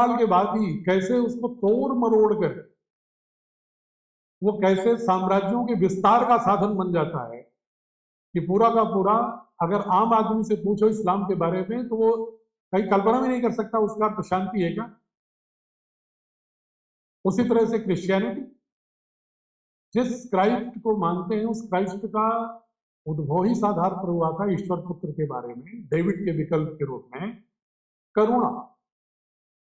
साल के बाद ही कैसे उसको तोड़ मरोड़ कर वो कैसे साम्राज्यों के विस्तार का साधन बन जाता है कि पूरा का पूरा, अगर आम आदमी से पूछो इस्लाम के बारे में तो वो कहीं कल्पना भी नहीं कर सकता उसका अर्थ शांति है क्या। उसी तरह से क्रिश्चियनिटी, जिस क्राइस्ट को मानते हैं उस क्राइस्ट का उद्भव ही आधार पर हुआ था ईश्वर पुत्र के बारे में, डेविड के विकल्प के रूप में करुणा।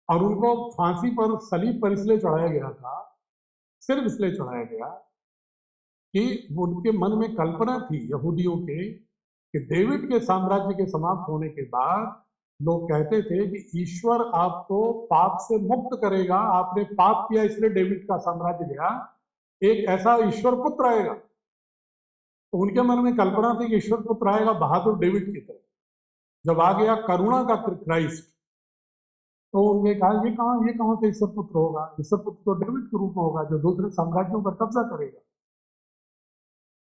और उनको फांसी पर, सलीब पर इसलिए चढ़ाया गया था, सिर्फ इसलिए चढ़ाया गया कि उनके मन में कल्पना थी यहूदियों के कि डेविड के साम्राज्य के समाप्त होने के बाद लोग कहते थे कि ईश्वर आपको पाप से मुक्त करेगा, आपने पाप किया इसलिए डेविड का साम्राज्य गया, एक ऐसा ईश्वर पुत्र आएगा। तो उनके मन में कल्पना थी कि ईश्वर पुत्र आएगा बहादुर डेविड की तरह। जब आ गया करुणा का क्राइस्ट तो उन्होंने कहा ये कहां से ईश्वर पुत्र होगा, ईश्वर पुत्र तो डेविड के रूप में होगा जो दूसरे साम्राज्यों पर कब्जा करेगा।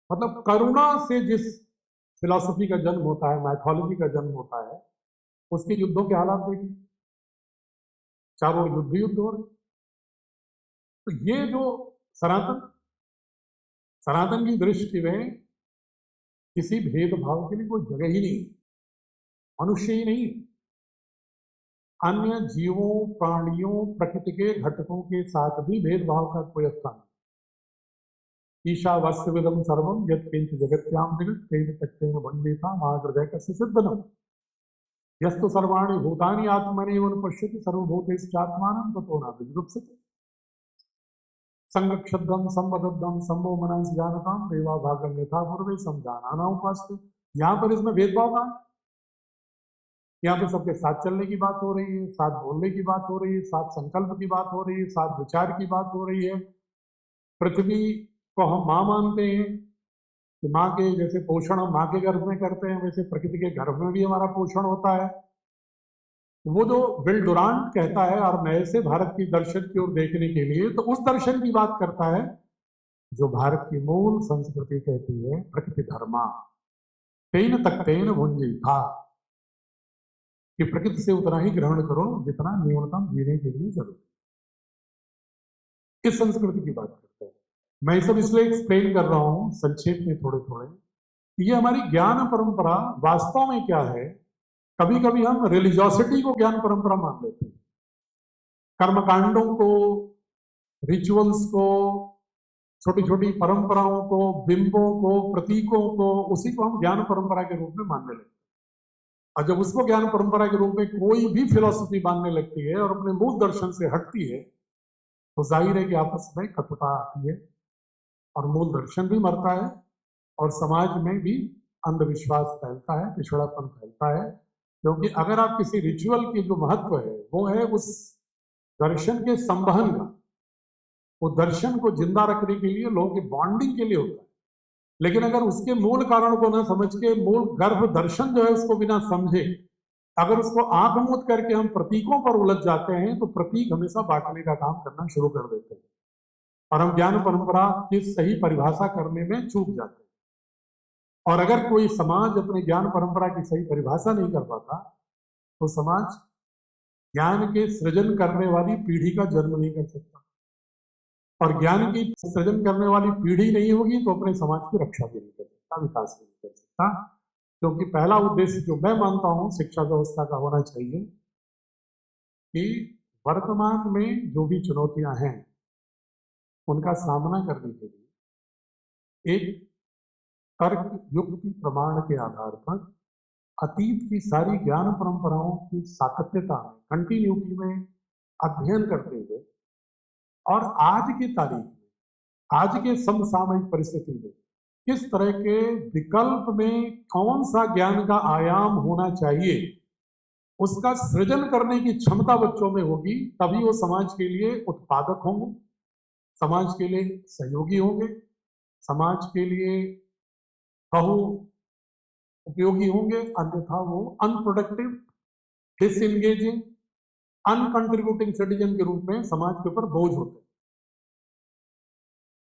मतलब करुणा से जिस फिलॉसफी का जन्म होता है, मैथोलॉजी का जन्म होता है, उसके युद्धों के हालात देखिए, चारों युद्ध हो रहे। तो ये जो सनातन की दृष्टि में किसी भेदभाव के लिए कोई जगह ही नहीं, मनुष्य ही नहीं, अन्य जीवों, प्राणियों, प्रकृति के घटकों के साथ भी भेदभाव का कोई स्थान नहीं। ईशावास्यविदं सर्वं यत्किंच जगत्यां जगत् तेन तक्तेन वन्देता महाहृदय कस्य सिद्धनम् यस्तु सर्वाणि भूतानि आत्मनैव पश्यति सर्वभूतेश्चात्मानं ततो न विजुगुप्सते संगक्षुब्धं संवदब्धं सम्भो मनंस जानतां देवा भागं यथा पूर्वे समझाना उपास्ते। यहाँ पर इसमें भेदभाव का, यहाँ पे सबके साथ चलने की बात हो रही है, साथ बोलने की बात हो रही है, साथ संकल्प की बात हो रही है, साथ विचार की बात हो रही है। पृथ्वी को हम माँ मानते हैं कि माँ के जैसे पोषण हम माँ के गर्भ में करते हैं, वैसे प्रकृति के गर्भ में भी हमारा पोषण होता है। वो जो विल डुरांट कहता है और नए से भारत की दर्शन की ओर देखने के लिए, तो उस दर्शन की बात करता है जो भारत की मूल संस्कृति कहती है प्रकृति धर्मा तेन तक्तेन भुंजी था, कि प्रकृति से उतना ही ग्रहण करो जितना न्यूनतम जीने के लिए जरूरी। इस संस्कृति की बात करते हैं। मैं सब इसलिए एक्सप्लेन कर रहा हूं संक्षेप में थोड़े थोड़े, ये हमारी ज्ञान परंपरा वास्तव में क्या है। कभी कभी हम रिलीजियोसिटी को ज्ञान परंपरा मान लेते हैं, कर्मकांडों को, रिचुअल्स को, छोटी छोटी परंपराओं को, बिंबों को, प्रतीकों को, उसी को हम ज्ञान परंपरा के रूप में मानने लगते हैं। और जब उसको ज्ञान परंपरा के रूप में कोई भी फिलॉसफी मानने लगती है और अपने मूल दर्शन से हटती है तो जाहिर है कि आपस में कटुता आती है और मूल दर्शन भी मरता है और समाज में भी अंधविश्वास फैलता है, पिछड़ापन फैलता है। क्योंकि अगर आप किसी रिचुअल की जो महत्व है वो है उस दर्शन के संवहन का, वो दर्शन को जिंदा रखने के लिए, लोगों की बॉन्डिंग के लिए होता है। लेकिन अगर उसके मूल कारण को ना समझ के, मूल गर्भ दर्शन जो है उसको बिना समझे, अगर उसको आंख मूंद करके हम प्रतीकों पर उलझ जाते हैं तो प्रतीक हमेशा बांटने का काम करना शुरू कर देते हैं और हम ज्ञान परंपरा की सही परिभाषा करने में चूक जाते हैं। और अगर कोई समाज अपने ज्ञान परंपरा की सही परिभाषा नहीं कर पाता तो समाज ज्ञान के सृजन करने वाली पीढ़ी का जन्म नहीं कर सकता, और ज्ञान की सृजन करने वाली पीढ़ी नहीं होगी तो अपने समाज की रक्षा भी नहीं कर सकता, विकास भी नहीं कर सकता। क्योंकि पहला उद्देश्य जो मैं मानता हूं शिक्षा व्यवस्था का होना चाहिए कि वर्तमान में जो भी चुनौतियां हैं उनका सामना करने के लिए एक तर्क युक्ति प्रमाण के आधार पर अतीत की सारी ज्ञान परंपराओं की सातत्यता में, कंटिन्यूटी में अध्ययन करते हुए और आज की तारीख में, आज के समसामयिक परिस्थिति में किस तरह के विकल्प में कौन सा ज्ञान का आयाम होना चाहिए, उसका सृजन करने की क्षमता बच्चों में होगी, तभी वो समाज के लिए उत्पादक होंगे, समाज के लिए सहयोगी होंगे, समाज के लिए बहु उपयोगी होंगे। अन्यथा वो अनप्रोडक्टिव, डिसएंगेजिंग, अनकंट्रीब्यूटिंग सिटीजन के रूप में समाज के ऊपर बोझ होते हैं।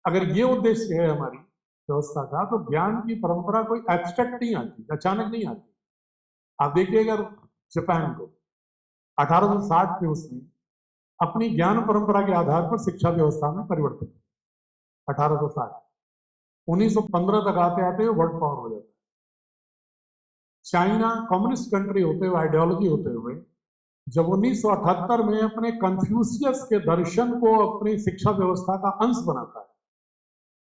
अगर ये उद्देश्य है हमारी व्यवस्था का तो ज्ञान की परंपरा कोई एब्स्ट्रैक्ट नहीं आती, अचानक नहीं आती। आप देखिए अगर जापान को 1860 में उसने अपनी ज्ञान परंपरा के आधार पर शिक्षा व्यवस्था में परिवर्तन किया 1860। 1915 तक आते आते वर्ल्ड पावर हो जाता है। चाइना कम्युनिस्ट कंट्री होते हुए, आइडियोलॉजी होते हुए, जब 1978 में अपने कन्फ्यूशियस के दर्शन को अपनी शिक्षा व्यवस्था का अंश बनाता है,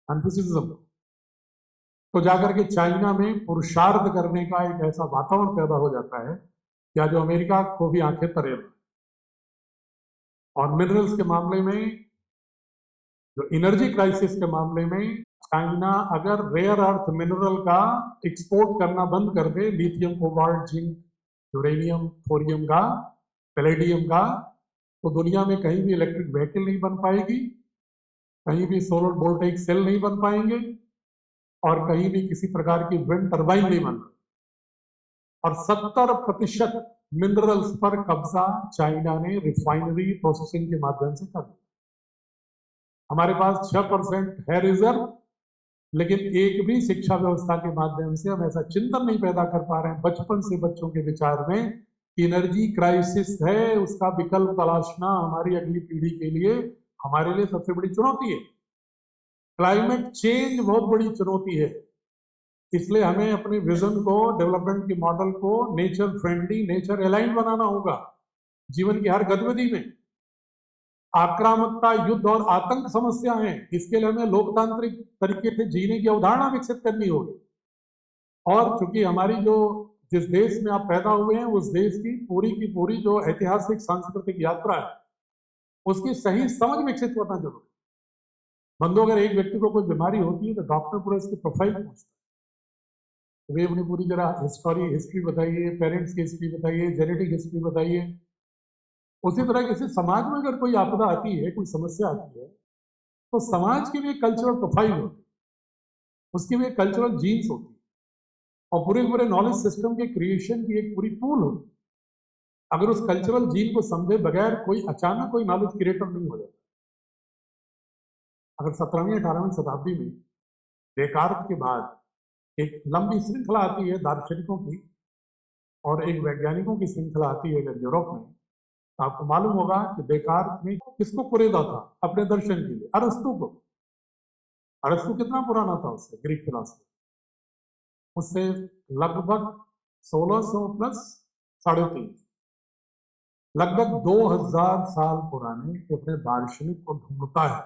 कन्फ्यूशियज्म, तो जाकर के चाइना में पुरुषार्थ करने का एक ऐसा वातावरण पैदा हो जाता है कि आज अमेरिका को भी आंखें तरे। और मिनरल्स के मामले में, जो एनर्जी क्राइसिस के मामले में, चाइना अगर रेयर अर्थ मिनरल का एक्सपोर्ट करना बंद कर दे, lithium, cobalt, zinc, uranium, thorium का, पैलेडियम का, तो दुनिया में कहीं भी इलेक्ट्रिक व्हीकल नहीं बन पाएगी, कहीं भी सोलर वोल्टेइक सेल नहीं बन पाएंगे, और कहीं भी किसी प्रकार की विंड टर्बाइन नहीं बन पाएगी। और 70% मिनरल्स पर कब्जा चाइना ने रिफाइनरी प्रोसेसिंग के माध्यम से कर दिया। हमारे पास 6% है रिजर्व, लेकिन एक भी शिक्षा व्यवस्था के माध्यम से हम ऐसा चिंतन नहीं पैदा कर पा रहे हैं बचपन से बच्चों के विचार में, एनर्जी क्राइसिस है, उसका विकल्प तलाशना हमारी अगली पीढ़ी के लिए, हमारे लिए सबसे बड़ी चुनौती है। क्लाइमेट चेंज बहुत बड़ी चुनौती है, इसलिए हमें अपने विजन को, डेवलपमेंट के मॉडल को नेचर फ्रेंडली, नेचर अलाइन बनाना होगा। जीवन की हर गतिविधि में आक्रामकता, युद्ध और आतंक समस्या है, इसके लिए हमें लोकतांत्रिक तरीके से जीने की अवधारणा विकसित करनी होगी। और चूंकि हमारी जो, जिस देश में आप पैदा हुए हैं, उस देश की पूरी जो ऐतिहासिक सांस्कृतिक यात्रा है, उसकी सही समझ विकसित होना जरूरी है। बंधु, अगर एक व्यक्ति को कोई बीमारी होती है तो डॉक्टर पूरा इसकी प्रोफाइल पूछता है, वे अपनी पूरी जरा हिस्ट्री बताइए, पेरेंट्स की हिस्ट्री बताइए, जेनेटिक हिस्ट्री बताइए। उसी तरह किसी समाज में अगर कोई आपदा आती है, कोई समस्या आती है, तो समाज की भी एक कल्चरल प्रोफाइल होती है, उसकी भी एक कल्चरल जीन्स होती है, और पूरे नॉलेज सिस्टम के क्रिएशन की एक पूरी पूल होती है। अगर उस कल्चरल जीन को समझे बगैर कोई अचानक कोई नॉलेज क्रिएटर नहीं हो जाता। अगर 17वीं 18वीं शताब्दी में डेकार्त के बाद एक लंबी श्रृंखला आती है दार्शनिकों की, और एक वैज्ञानिकों की श्रृंखला आती है अगर यूरोप में, तो आपको मालूम होगा कि डेकार्त ने किसको कुरेदा था अपने दर्शन के लिए? अरस्तु को। अरस्तु कितना पुराना था उससे? ग्रीक फिलॉसफी, उससे लगभग 1600 प्लस 3.5, लगभग 2000 साल पुराने अपने दार्शनिक को ढूंढता है।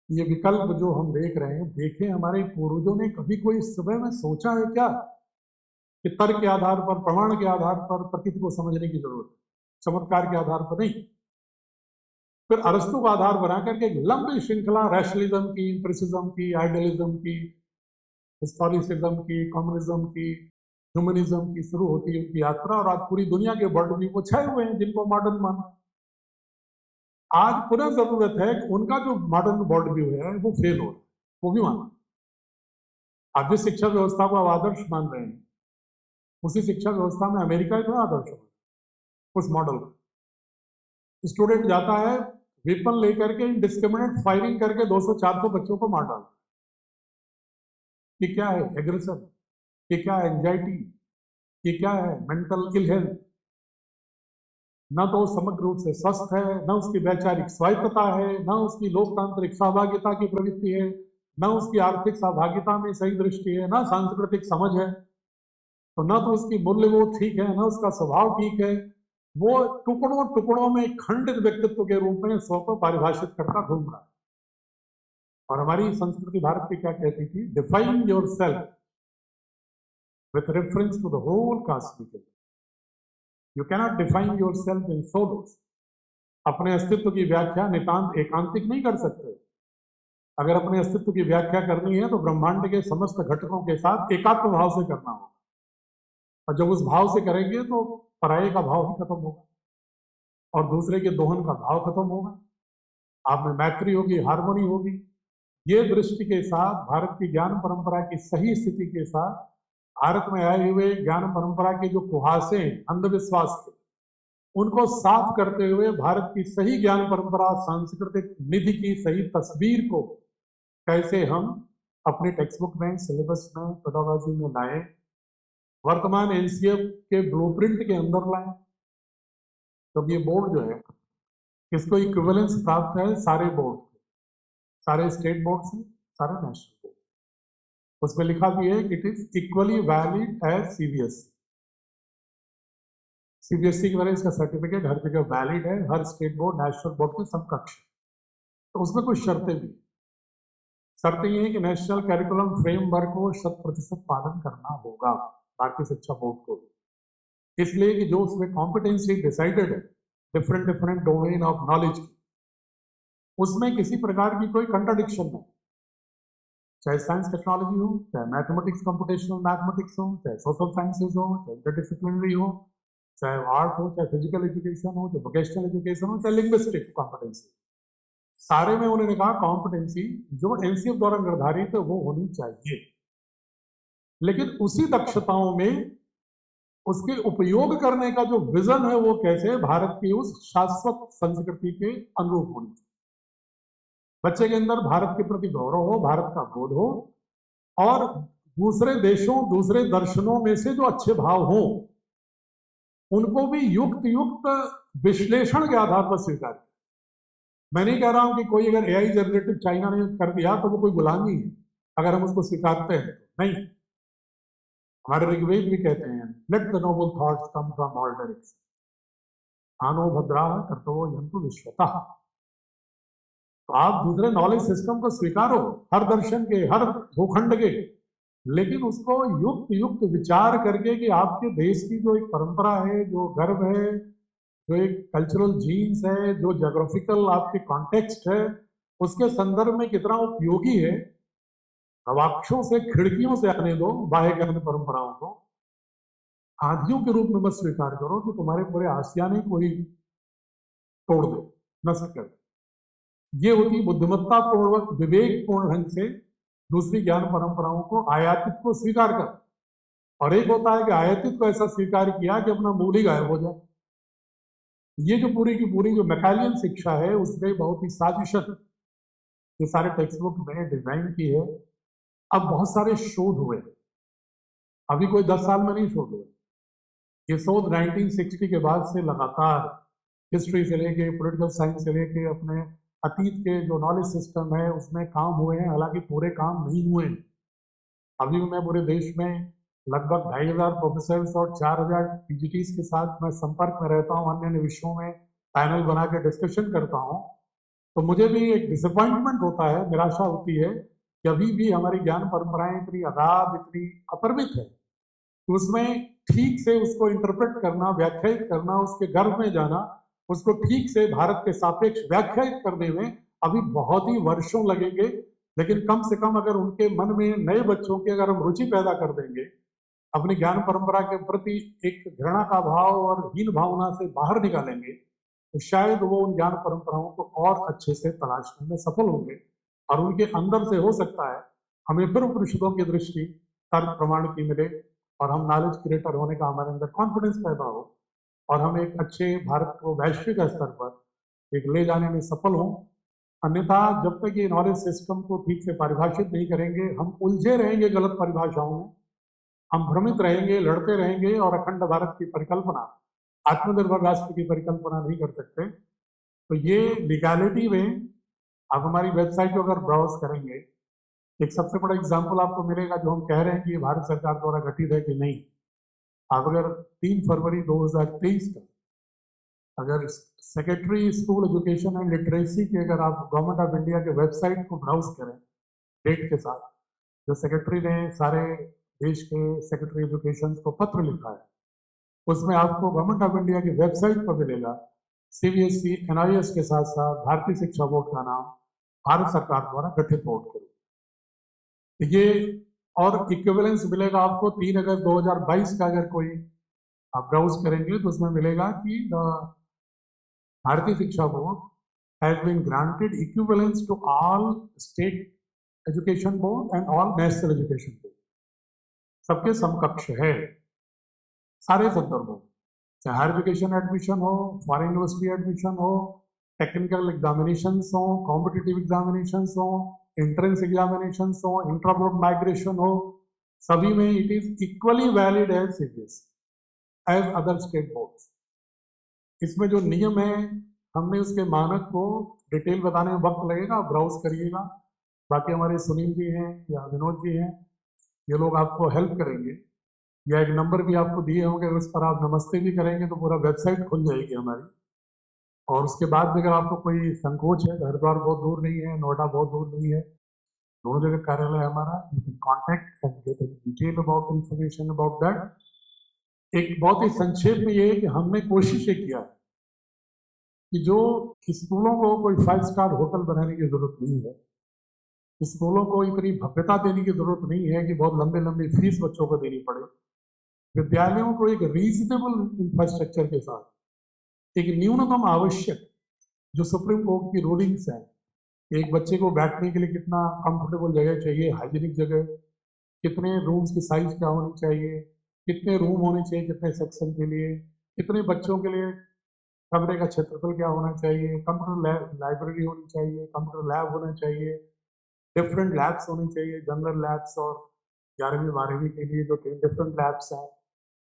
ये विकल्प जो हम देख रहे हैं, देखें हमारे पूर्वजों ने कभी कोई इस समय में सोचा है क्या कि तर्क के आधार पर, प्रमाण के आधार पर प्रकृति को समझने की जरूरत है, चमत्कार के आधार पर नहीं। फिर अरस्तु का आधार बना करके एक लंबी श्रृंखला रैशनलिज्म की, इम्प्रेसिज्म की, आइडियलिज्म की, हिस्टोरिसिज्म की, कम्युनिज्म की, ह्यूमनिज्म की शुरू होती है उनकी यात्रा, और आज पूरी दुनिया के वर्ल्ड व्यू को छाए हुए हैं जिनको मॉडर्न माना। आज पुनः जरूरत है कि उनका जो मॉडर्न वर्ल्ड व्यू है वो फेल हो रहा है, वो भी माना। आप जिस शिक्षा व्यवस्था को आप आदर्श मान रहे हैं, उसी शिक्षा व्यवस्था में अमेरिका ही थोड़ा आदर्श होगा। उस मॉडल का स्टूडेंट जाता है वेपन लेकर के, इंडिस्क्रिमिनेट फायरिंग करके 200-400 बच्चों को मार डालता है। ये क्या है? एग्रेशन। ये क्या है? एंजाइटी। ये क्या है? Mental ill health. न तो समग्र रूप से स्वस्थ है, न उसकी वैचारिक स्वायत्तता है, न उसकी लोकतांत्रिक सहभागिता की प्रवृत्ति है, न उसकी आर्थिक सहभागिता में सही दृष्टि है, न सांस्कृतिक समझ है, तो न तो उसकी मूल्यबोध ठीक है, न उसका स्वभाव ठीक है। वो टुकड़ों टुकड़ों में खंडित व्यक्तित्व के रूप में स्व को परिभाषित करता घूम रहा है। और हमारी संस्कृति भारत की क्या कहती थी? Define yourself with reference to the whole caste. You cannot define yourself in silos. अपने अस्तित्व की व्याख्या नितांत एकांतिक नहीं कर सकते। अगर अपने अस्तित्व की व्याख्या करनी है तो ब्रह्मांड के समस्त घटकों के साथ एकात्म भाव से करना होगा, और जब उस भाव से करेंगे तो पराये का भाव ही खत्म होगा और दूसरे के दोहन का भाव खत्म होगा। आप में मैत्री होगी, हार्मोनी होगी। ये दृष्टि के साथ भारत की ज्ञान परंपरा की सही स्थिति के साथ, भारत में आए हुए ज्ञान परंपरा के जो कुहासे हैं अंधविश्वास के, उनको साफ करते हुए भारत की सही ज्ञान परंपरा, सांस्कृतिक निधि की सही तस्वीर को कैसे हम अपने टेक्स्ट बुक में, सिलेबस में, पेडागॉजी में लाएं, वर्तमान एनसीएफ के ब्लूप्रिंट के अंदर लाएं। तो ये बोर्ड जो है इसको इक्विवेलेंस प्राप्त है सारे बोर्ड, सारे स्टेट बोर्ड से, सारे नेशनल बोर्ड। उसमें लिखा भी है कि it is equally valid as CBSE. CBSE की तरह इसका सर्टिफिकेट हर जगह वैलिड है, हर स्टेट बोर्ड नेशनल बोर्ड के समकक्ष। तो उसमें कुछ शर्तें भी, शर्तें ये है कि नेशनल कैरिकुलम फ्रेमवर्क को 100% पालन करना होगा भारतीय शिक्षा बोर्ड को, इसलिए कि जो उसमें कॉम्पिटेंसी डिसाइडेड है different different domain of knowledge की, उसमें किसी प्रकार की कोई कंट्राडिक्शन नहीं, चाहे साइंस टेक्नोलॉजी हो, चाहे मैथमेटिक्स कंप्यूटेशनल मैथमेटिक्स हो, चाहे सोशल साइंसेज हो, चाहे इंटरडिसिप्लिनरी हो, चाहे आर्ट हो, चाहे फिजिकल एजुकेशन हो, चाहे वोकेशनल एजुकेशन हो, चाहे लिंग्विस्टिक कॉम्पिटेंसी, सारे में उन्होंने कहा कॉम्पिटेंसी जो एनसीएफ द्वारा निर्धारित है वो होनी चाहिए। लेकिन उसी दक्षताओं में उसके उपयोग करने का जो विजन है वो कैसे भारत की उस शाश्वत संस्कृति के अनुरूप होनी चाहिए। बच्चे के अंदर भारत के प्रति गौरव हो, भारत का बोध हो, और दूसरे देशों दूसरे दर्शनों में से जो अच्छे भाव हों उनको भी युक्त युक्त विश्लेषण के आधार पर स्वीकार किया। मैं नहीं कह रहा हूं कि कोई अगर एआई जनरेटिव चाइना ने कर दिया तो वो कोई गुलामी है अगर हम उसको स्वीकारते हैं, नहीं। हमारे ऋग्वेद भी कहते हैं let the Nobel thoughts come from all direction आनो भद्रा कर्तव्यो यंतु विश्वतः। तो आप दूसरे नॉलेज सिस्टम को स्वीकारो, हर दर्शन के, हर भूखंड के, लेकिन उसको युक्त युक्त विचार करके कि आपके देश की जो एक परंपरा है, जो गर्व है, जो एक कल्चरल जीन्स है, जो ज्योग्राफिकल आपके कॉन्टेक्स्ट है, उसके संदर्भ में कितना उपयोगी है। गवाक्षों से, खिड़कियों से आने दो बाह्य ज्ञान परंपराओं को, आंधियों के रूप में मत स्वीकार करो कि तुम्हारे पूरे आसियाने को ही तोड़ दे, नष्ट कर दे। ये होती बुद्धिमत्ता पूर्वक विवेकपूर्ण ढंग से दूसरी ज्ञान परंपराओं को, आयातित को स्वीकार कर। और एक होता है कि आयातित को ऐसा स्वीकार किया कि अपना मूल ही गायब हो जाए। ये जो पूरी की पूरी जो मैकालियन शिक्षा है उसमें बहुत ही साजिशन ये सारे टेक्स्ट बुक में डिजाइन की है। अब बहुत सारे शोध हुए, अभी कोई 10 साल में नहीं शोध हुए, ये शोध 1960 के बाद से लगातार हिस्ट्री से लेके, पॉलिटिकल साइंस से लेके, अपने अतीत के जो नॉलेज सिस्टम है उसमें काम हुए हैं। हालांकि पूरे काम नहीं हुए हैं। अभी मैं पूरे देश में लगभग 2500 प्रोफेसर और 4000 पीजीटीज के साथ मैं संपर्क में रहता हूँ, अन्य अन्य विषयों में पैनल बना के डिस्कशन करता हूँ। तो मुझे भी एक डिसअपॉइंटमेंट होता है, निराशा होती है कि अभी भी हमारी ज्ञान परंपराएं इतनी अगाध, इतनी अपरिमित है कि उसमें ठीक से उसको इंटरप्रेट करना, व्याख्यायित करना, उसके गर्भ में जाना, उसको ठीक से भारत के सापेक्ष व्याख्यायित करने में अभी बहुत ही वर्षों लगेंगे। लेकिन कम से कम अगर उनके मन में, नए बच्चों की अगर हम रुचि पैदा कर देंगे, अपनी ज्ञान परंपरा के प्रति एक घृणा का भाव और हीन भावना से बाहर निकालेंगे, तो शायद वो उन ज्ञान परंपराओं को और अच्छे से तलाशने में सफल होंगे। और उनके अंदर से हो सकता है हमें फिर उपनिषदों की दृष्टि तर्क प्रमाण की मिले और हम नॉलेज क्रिएटर होने का हमारे अंदर कॉन्फिडेंस पैदा हो और हम एक अच्छे भारत को वैश्विक स्तर पर एक ले जाने में सफल हों। अन्यथा जब तक ये नॉलेज सिस्टम को ठीक से परिभाषित नहीं करेंगे, हम उलझे रहेंगे गलत परिभाषाओं में, हम भ्रमित रहेंगे, लड़ते रहेंगे और अखंड भारत की परिकल्पना, आत्मनिर्भर राष्ट्र की परिकल्पना नहीं कर सकते। तो ये लीगैलिटी में आप हमारी वेबसाइट को अगर ब्राउज करेंगे, एक सबसे बड़ा एग्जाम्पल आपको मिलेगा जो हम कह रहे हैं कि ये भारत सरकार द्वारा गठित है कि नहीं। आप अगर 3 फरवरी 2023 का अगर secretary school education and literacy के अगर आप गवर्नमेंट ऑफ इंडिया के वेबसाइट को ब्राउज करें डेट के साथ, जो सेक्रेटरी ने सारे देश के सेक्रेटरी एजुकेशन को पत्र लिखा है, उसमें आपको गवर्नमेंट ऑफ इंडिया की वेबसाइट पर मिलेगा सीबीएसई एनआईएस के साथ साथ भारतीय शिक्षा बोर्ड का नाम भारत सरकार द्वारा गठित बोर्ड करो। ये और इक्विवेलेंस मिलेगा आपको 3 अगस्त 2022 का अगर कोई आप ब्राउज करेंगे तो उसमें मिलेगा कि भारतीय शिक्षा board has been granted equivalence to all state education board and all national education board, सबके समकक्ष है सारे संदर्भों, चाहे हायर एजुकेशन एडमिशन हो, फॉरेन यूनिवर्सिटी एडमिशन हो, टेक्निकल एग्जामिनेशन हो, कॉम्पिटिटिव एग्जामिनेशन हो, एंट्रेंस एग्जामिनेशन हो, इंट्रा बोर्ड माइग्रेशन हो, सभी में it is equally valid as CBSE as other state boards. इसमें जो नियम है हमने उसके मानक को डिटेल बताने में वक्त लगेगा, ब्राउज करिएगा। बाकी हमारे सुनील जी हैं या विनोद जी हैं, ये लोग आपको हेल्प करेंगे, या एक नंबर भी आपको दिए होंगे, उस पर आप नमस्ते भी करेंगे तो पूरा वेबसाइट खुल जाएगी हमारी। और उसके बाद भी अगर आपको कोई संकोच है, हरिद्वार बहुत दूर नहीं है, नोएडा बहुत दूर नहीं है, दोनों जगह कार्यालय हमारा, you can contact and get any detail about information about that. एक बहुत ही संक्षेप में ये है कि हमने कोशिश ये किया कि जो स्कूलों को कोई 5 स्टार होटल बनाने की जरूरत नहीं है, स्कूलों को इतनी भव्यता देने की जरूरत नहीं है कि बहुत लंबे लंबे फीस बच्चों को देनी पड़े। विद्यालयों को एक रीजनेबल इंफ्रास्ट्रक्चर के साथ, एक न्यूनतम आवश्यक, जो सुप्रीम कोर्ट की रूलिंग्स है, एक बच्चे को बैठने के लिए कितना कंफर्टेबल जगह चाहिए, हाइजीनिक जगह, कितने रूम्स की साइज क्या होनी चाहिए, कितने रूम होने चाहिए कितने सेक्शन के लिए, कितने बच्चों के लिए कमरे का क्षेत्रफल क्या होना चाहिए, कंप्यूटर लाइब्रेरी होनी चाहिए, कंप्यूटर लैब होना चाहिए, डिफरेंट लैब्स होनी चाहिए, जनरल लैब्स, और 11वीं 12वीं के लिए जो 3 डिफरेंट लैब्स हैं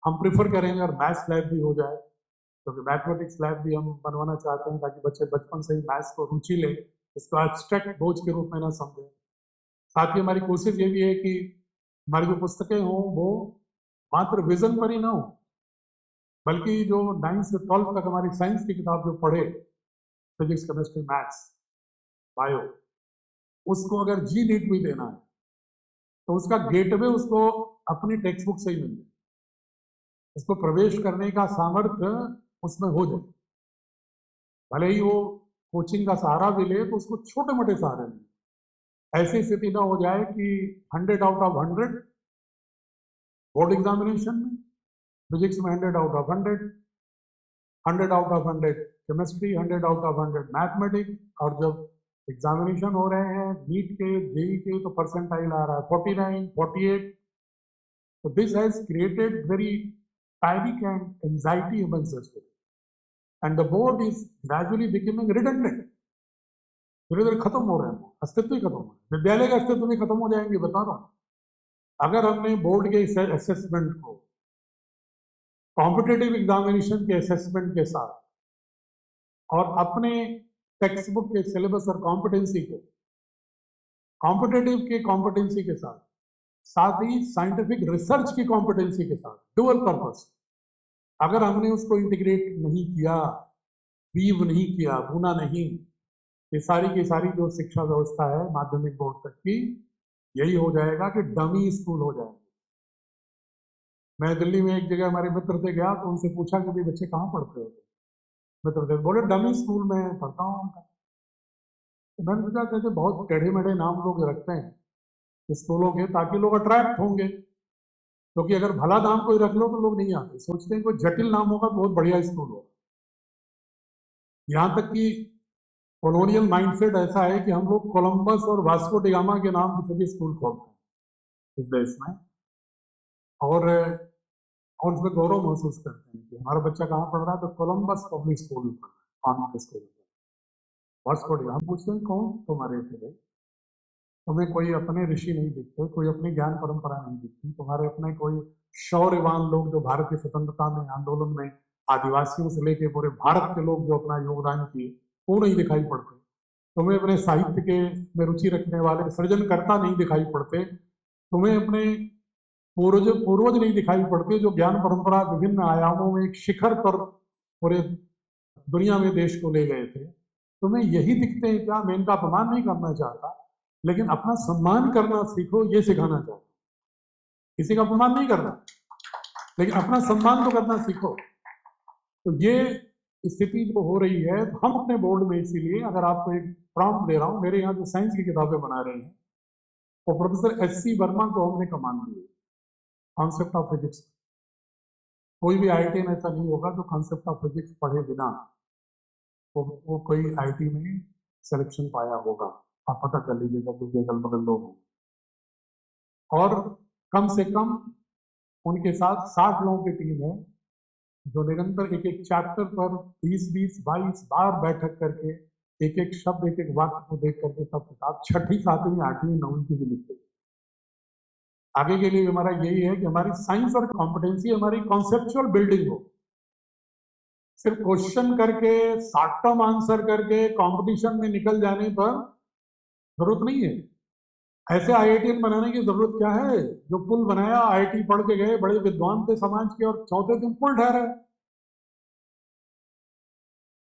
हम प्रिफर करेंगे, और मैथ्स लैब भी हो जाए, क्योंकि मैथमेटिक्स लैब भी हम बनवाना चाहते हैं ताकि बच्चे बचपन से ही मैथ्स को रुचि लें, इसको एब्स्ट्रैक्ट बोझ के रूप में ना समझें। साथ ही हमारी कोशिश ये भी है कि हमारी जो पुस्तकें हों वो मात्र विजन पर ही ना हो, बल्कि जो 9 से 12 तक हमारी साइंस की किताब जो पढ़े, फिजिक्स केमिस्ट्री मैथ्स बायो, उसको अगर जी नीट भी देना है तो उसका गेटवे उसको अपनी टेक्स्ट बुक से ही मिल जाए, उसको प्रवेश करने का सामर्थ्य उसमें हो जाए। भले ही वो कोचिंग का सहारा भी ले तो उसको छोटे मोटे सहारे ले, ऐसी स्थिति ना हो जाए कि 100 आउट ऑफ 100 बोर्ड एग्जामिनेशन में, फिजिक्स में 100 out of 100, 100 out of 100 chemistry, 100 out of 100 mathematics, और जब एग्जामिनेशन हो रहे हैं नीट के, जेई के, तो परसेंटाइल आ रहा है 49, 48। तो this has created very panic and anxiety amongst the students, and the board is gradually becoming redundant. धीरे धीरे खत्म हो रहे हैं, अस्तित्व ही खत्म हो रहे हैं, विद्यालय का अस्तित्व भी खत्म हो जाएंगे, बता रहा हूँ। अगर हमने बोर्ड के असेसमेंट को कॉम्पिटेटिव एग्जामिनेशन के असेसमेंट के साथ और अपने टेक्स्ट बुक के सिलेबस और कॉम्पिटेंसी को कॉम्पिटेटिव के कॉम्पिटेंसी के साथ, साथ ही साइंटिफिक रिसर्च की कॉम्पिटेंसी के साथ, डुअल पर्पस, अगर हमने उसको इंटीग्रेट नहीं किया, वीव नहीं किया, बुना नहीं, ये सारी की सारी जो शिक्षा व्यवस्था है माध्यमिक बोर्ड तक की, यही हो जाएगा कि डमी स्कूल हो जाएंगे। मैं दिल्ली में एक जगह हमारे मित्र से गया तो उनसे पूछा कि भाई बच्चे कहाँ पढ़ते हो? मित्र थे, बोले डमी स्कूल में पढ़ता हूँ उनका। तो मैंने पूछा कैसे, बहुत टेढ़े मेढ़े नाम लोग रखते हैं स्कूलों के ताकि लोग अट्रैक्ट होंगे, क्योंकि अगर भला नाम कोई रख लो तो लोग नहीं आते, सोचते हैं कोई जटिल नाम होगा तो बहुत बढ़िया स्कूल होगा। यहाँ तक कि कॉलोनियल माइंडसेट ऐसा है कि हम लोग कोलंबस और वास्को डिगामा के नाम के सभी स्कूल खोलते हैं इस देश में, और उसमें गौरव महसूस करते हैं कि हमारा बच्चा कहाँ पढ़ रहा है, तो कोलंबस पब्लिक स्कूल में पढ़ रहा है, कॉन्वेंट स्कूल में। वास्को डिगामा, हम पूछते हैं कौन तुम्हारे थे? तुम्हें कोई अपने ऋषि नहीं दिखते, कोई अपनी ज्ञान परंपरा नहीं दिखती, तुम्हारे अपने कोई शौर्यवान लोग जो भारत की स्वतंत्रता में आंदोलन में आदिवासियों से लेके पूरे भारत के लोग जो अपना योगदान किए, वो नहीं दिखाई पड़ते। तुम्हें अपने साहित्य के में रुचि रखने वाले सृजनकर्ता नहीं दिखाई पड़ते, तुम्हें अपने पूर्वज नहीं दिखाई पड़ते जो ज्ञान परंपरा विभिन्न आयामों में एक शिखर पर पूरे दुनिया में देश को ले गए थे। तुम्हें यही दिखते हैं क्या? मैं इनका अपमान नहीं करना चाहता, लेकिन अपना सम्मान करना सीखो, ये सिखाना चाहता हूं। किसी का अपमान नहीं करना, लेकिन अपना सम्मान तो करना सीखो। तो ये स्थिति जो हो रही है, हम अपने बोर्ड में, इसीलिए अगर आपको एक प्रॉम्प्ट दे रहा हूं, मेरे यहाँ जो साइंस की किताबें बना रहे हैं वो प्रोफेसर एस.सी. वर्मा को हमने कमान दी है, कॉन्सेप्ट ऑफ फिजिक्स। कोई भी IIT में ऐसा नहीं होगा जो कॉन्सेप्ट ऑफ फिजिक्स पढ़े बिना वो कोई IIT में सिलेक्शन पाया होगा। आप पता कर लीजिएगा, क्योंकि अगल बगल लोग हैं। और कम से कम उनके साथ 60 लोगों की टीम है जो निरंतर एक एक चैप्टर पर 20-20, 22 बार बैठक करके एक एक शब्द, एक एक वाक्य को देख करके तब किताब 6ठी, 7वीं, 8वीं, 9वीं की भी लिखी। आगे के लिए हमारा यही है कि हमारी साइंस और कॉम्पिटेंसी हमारी कॉन्सेप्चुअल बिल्डिंग हो, सिर्फ क्वेश्चन करके शॉर्ट टर्म आंसर करके कंपटीशन में निकल जाने पर जरूरत नहीं है। ऐसे आईआईटीएन बनाने की जरूरत क्या है? जो पुल बनाया, आईआईटी पढ़ के गए, बड़े विद्वान थे समाज के, और चौथे दिन पुल ठहरा है।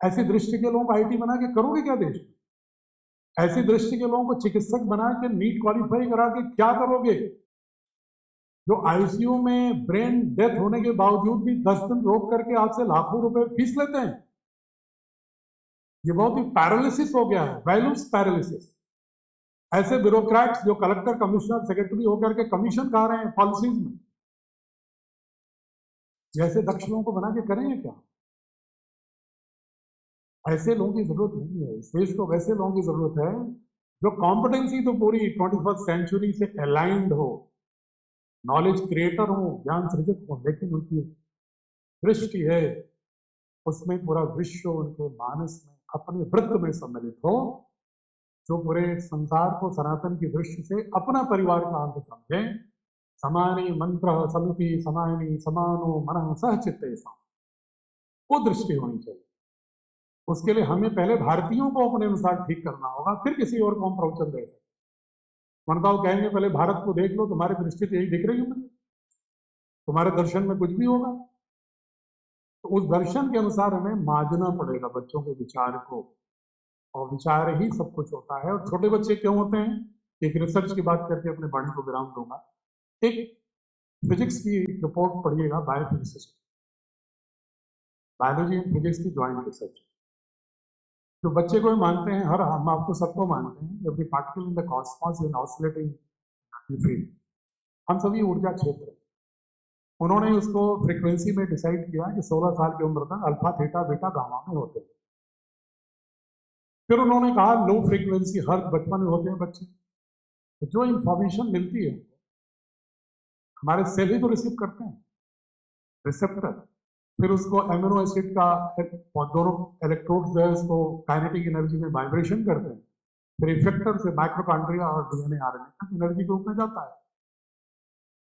ऐसी दृष्टि के लोगों को आईआईटी बना के करोगे क्या देश में? ऐसी दृष्टि के लोगों को चिकित्सक बना के नीट क्वालिफाई करा के क्या करोगे? जो आईसीयू में ब्रेन डेथ होने के बावजूद भी 10 दिन रोक करके आपसे लाखों रुपए फीस लेते हैं। ये बहुत ही पैरालिसिस हो गया है, वैल्यूज पैरालिसिस। ऐसे ब्यूरोक्रेट्स जो कलेक्टर, कमिश्नर, सेक्रेटरी होकर के कमीशन खा रहे हैं पॉलिसीज में, जैसे दक्ष लोगों को बना के करेंगे क्या? ऐसे लोगों की जरूरत नहीं है। इस देश को वैसे लोगों की जरूरत है जो कॉम्पिटेंसी तो पूरी 21st सेंचुरी से अलाइंड हो, नॉलेज क्रिएटर हो, ज्ञान सृजक हो, लेकिन उनकी दृष्टि है उसमें पूरा विश्व उनके मानस में, अपने वृत्त में सम्मिलित हो, जो पूरे संसार को सनातन की दृष्टि से अपना परिवार का अंग समझे। समानी मंत्र समिति समानी समानो मन सह चित्ते, वो दृष्टि होनी चाहिए। उसके लिए हमें पहले भारतीयों को अपने अनुसार ठीक करना होगा, फिर किसी और को हम प्रवचन दे सकते। मनताओ कहेंगे पहले भारत को देख लो, तुम्हारी दृष्टि तो यही दिख रही है मुझे, तुम्हारे दर्शन में कुछ भी होगा। तो उस दर्शन के अनुसार हमें माजना पड़ेगा बच्चों के विचार को, और विचार ही सब कुछ होता है। और छोटे बच्चे क्यों होते हैं? एक रिसर्च की बात करके अपने वाणी को विराम दूंगा। एक फिजिक्स की रिपोर्ट पढ़िएगा, बायोफिजिक्स, बायोलॉजी एंड फिजिक्स की ज्वाइंट रिसर्च। जो बच्चे को मानते हैं, हर हम आपको सबको मानते हैं, जबकि particle in the Cosmos in oscillating field, हम सभी ऊर्जा क्षेत्र हैं। उन्होंने उसको फ्रीक्वेंसी में डिसाइड किया कि 16 साल की उम्र तक अल्फा, थीटा, बीटा, गामा में होते हैं। फिर उन्होंने कहा लो फ्रीक्वेंसी हर बचपन में होते हैं बच्चे, तो जो इंफॉर्मेशन मिलती है हमारे सेल ही तो रिसीव करते हैं, रिसेप्टर। फिर उसको एमिनो एसिड का दोनों इलेक्ट्रोड्स जो है उसको काइनेटिक एनर्जी में वाइब्रेशन करते हैं, फिर इफेक्टर से माइक्रोकांड्रिया और डीएनए आरएनए तक एनर्जी के रूप में जाता है।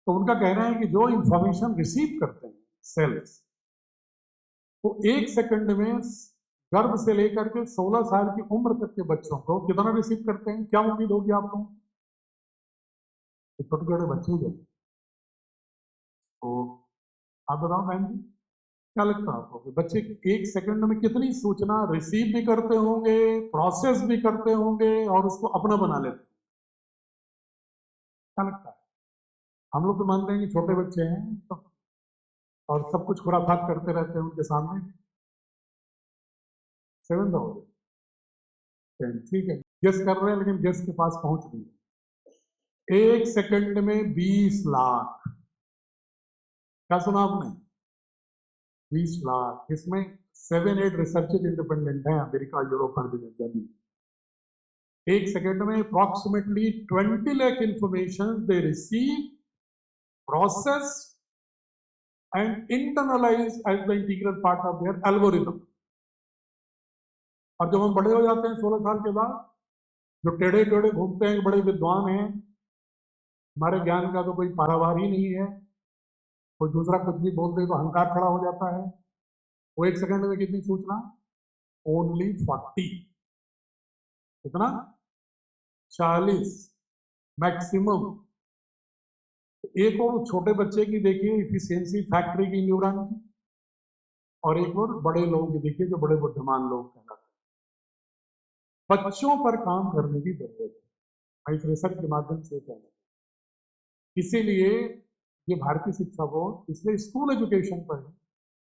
तो उनका कहना है कि जो इंफॉर्मेशन रिसीव करते हैं सेल्स, वो 1 सेकंड में गर्भ से लेकर के 16 साल की उम्र तक के बच्चों को कितना रिसीव करते हैं? क्या उम्मीद होगी आप लोगों? छोटे छोटे बच्चे जो, तो आप बताओ बहन जी, क्या लगता है आपको कि बच्चे 1 सेकंड में कितनी सूचना रिसीव भी करते होंगे, प्रोसेस भी करते होंगे, और उसको अपना बना लेते हैं? क्या लगता है? हम लोग तो मानते हैं कि छोटे बच्चे हैं तो, और सब कुछ खुराफात करते रहते हैं उनके सामने। 7 हो गए, ठीक है, गेस कर रहे हैं, लेकिन गेस के पास पहुंच नहीं है। 1 सेकंड में 20 लाख। क्या सुना आपने? 20 लाख। इसमें 7-8 रिसर्चेज इंडिपेंडेंट हैं, अमेरिका, यूरोप, हर जगह जानी। 1 सेकंड में approximately 20 lakh information they receive, process and internalise as the integral part of their algorithm. और जब हम बड़े हो जाते हैं 16 साल के बाद, जो टेढ़े टेढ़े घूमते हैं, बड़े विद्वान हैं, हमारे ज्ञान का तो कोई पारावार ही नहीं है, कोई दूसरा कुछ भी बोल दे तो अहंकार खड़ा हो जाता है। वो 1 सेकंड में कितनी सूचना? ओनली 40। कितना? 40 मैक्सिमम। एक और छोटे बच्चे की देखिए इफिशियंसी फैक्ट्री की, न्यूरॉन की, और एक और बड़े लोगों की देखिए जो बड़े बुद्धिमान लोग कहलाते हैं। बच्चों पर काम करने की जरूरत है, मैं इस रिसर्च के माध्यम से कहना। इसीलिए ये भारतीय शिक्षा बोर्ड, इसलिए स्कूल एजुकेशन पर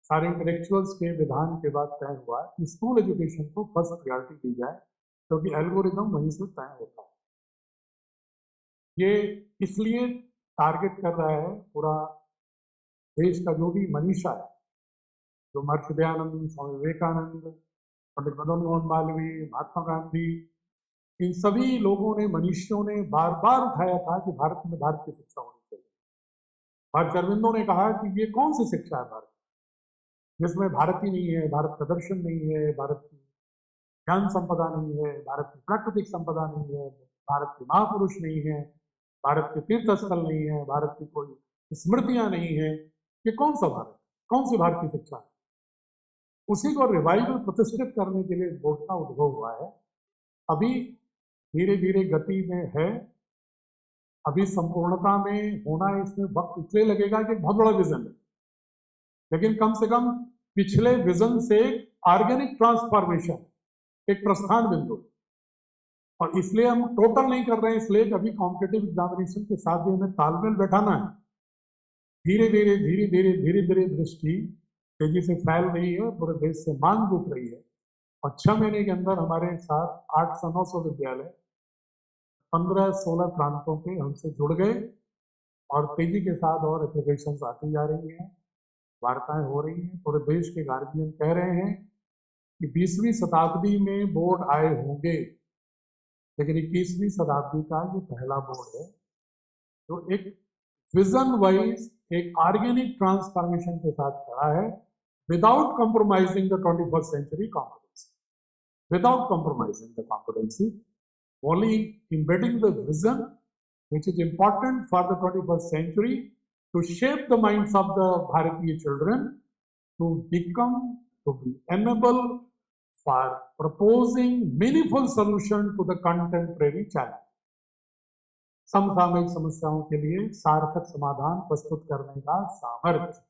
सारे इंटेलेक्चुअल्स के विधान के बाद तय हुआ कि स्कूल एजुकेशन को फर्स्ट प्रायोरिटी दी जाए, क्योंकि तो एल्गोरिथम वहीं से तय होता है। ये इसलिए टारगेट कर रहा है पूरा देश का जो भी मनीषा है, जो महर्षि दयानंद, स्वामी विवेकानंद, पंडित मदन मोहन मालवीय, महात्मा गांधी, इन सभी लोगों ने, मनीषियों ने बार बार उठाया था कि भारत में भारत की शिक्षा होनी चाहिए। भारत अरविंदो ने कहा कि ये कौन सी शिक्षा है भारत जिसमें भारत ही नहीं है, भारत का दर्शन नहीं है, भारत की ज्ञान संपदा नहीं है, भारत की प्राकृतिक संपदा नहीं है, भारत के महापुरुष नहीं है, भारत के तीर्थ स्थल नहीं है, भारत की कोई स्मृतियां नहीं है। ये कौन सा भारत, कौन सी भारतीय शिक्षा है? उसी को रिवाइवल प्रतिष्ठित करने के लिए बोर्ड का उद्भव हुआ है। अभी धीरे धीरे गति में है, अभी संपूर्णता में होना इसमें वक्त इसलिए लगेगा कि बहुत बड़ा विजन है, लेकिन कम से कम पिछले विजन से ऑर्गेनिक ट्रांसफॉर्मेशन, एक प्रस्थान बिंदु, और इसलिए हम टोटल नहीं कर रहे हैं, इसलिए कभी कॉम्पिटेटिव एग्जामिनेशन के साथ भी हमें तालमेल बैठाना है। धीरे धीरे धीरे धीरे धीरे धीरे दृष्टि तेजी से फैल रही है, पूरे देश से मांग जुट रही है, और 6 महीने के अंदर हमारे साथ 8 से 900 विद्यालय 15-16 प्रांतों के हमसे जुड़ गए, और तेजी के साथ और एप्लीकेशन आती जा रही हैं, वार्ताएं हो रही हैं। पूरे देश के गार्जियन कह रहे हैं कि 20वीं शताब्दी में बोर्ड आए होंगे, लेकिन 21वीं शताब्दी का ये पहला बोर्ड है जो एक विजन वाइज एक ऑर्गेनिक ट्रांसफॉर्मेशन के साथ खड़ा है, without compromising the 21st century competency, without compromising the competency, only embedding the vision which is important for the 21st century to shape the minds of the Bharatiya children to become, to be enabled for proposing meaningful solution to the contemporary challenge. समसामयिक समस्याओं के लिए सार्थक समाधान प्रस्तुत करने का सामर्थ्य